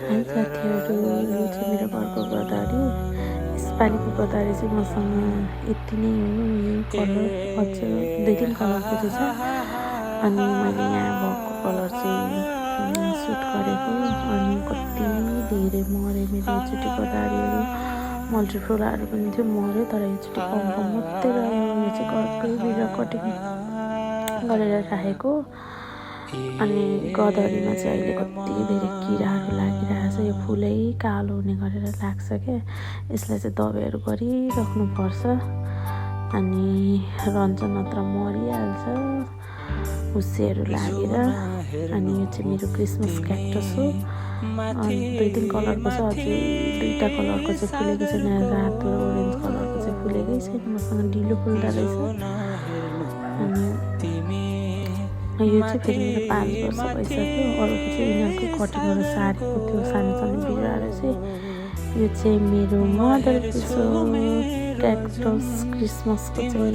High साथीहरू, यो चाहिँ मेरो घरको गदावरी। यसपालिको गदावरी चाहिँ मसँग यति नै हो। यही कलर अझ 2-3 कलरको चाहिँ छ। अनि मैले यहाँ भएको कलर चाहिँ सुट गरेको। अनि कति धेरै मऱ्यो मेरो एकचोटि गदावरीहरू। मल्टिफ्लोराहरू पनि थियो, मऱ्यो। तर एकचोटि कम मात्रै रह्यो। यो चाहिँ घरकै बिरुवा कटिङ गरेर राखेको। अनि गदावरीमा चाहिँ अहिले कति धेरै किराहरू लागिरहेको छ। यो फुलै कालो हुने गरेर लाग्छ क्या। यसलाई चाहिँ दबाईहरू गरिराख्नुपर्छ। अनि रहन्छ नत्र मरिहाल्छ हुस्सेहरू लागेर। अनि यो चाहिँ मेरो क्रिसमस क्याक्टस हो। 2-3 कलरको छ। अझै 2टा कलरको चाहिँ फुलेको छैन। रातो र ओरेन्ज कलरको चाहिँ फुलेकै छैन। मसँग ढिलो फुल्दो रहेछ। अनि यो चाहिँ फेरि मेरो 5 वर्ष भइसक्यो। अरूको चाहिँ यिनीहरूको कटिङहरू सारेको थियो सानो सानो बिरुवाहरू चाहिँ। यो चाहिँ मेरो मदर पिस हो, क्याक्टस क्रिसमसको चाहिँ।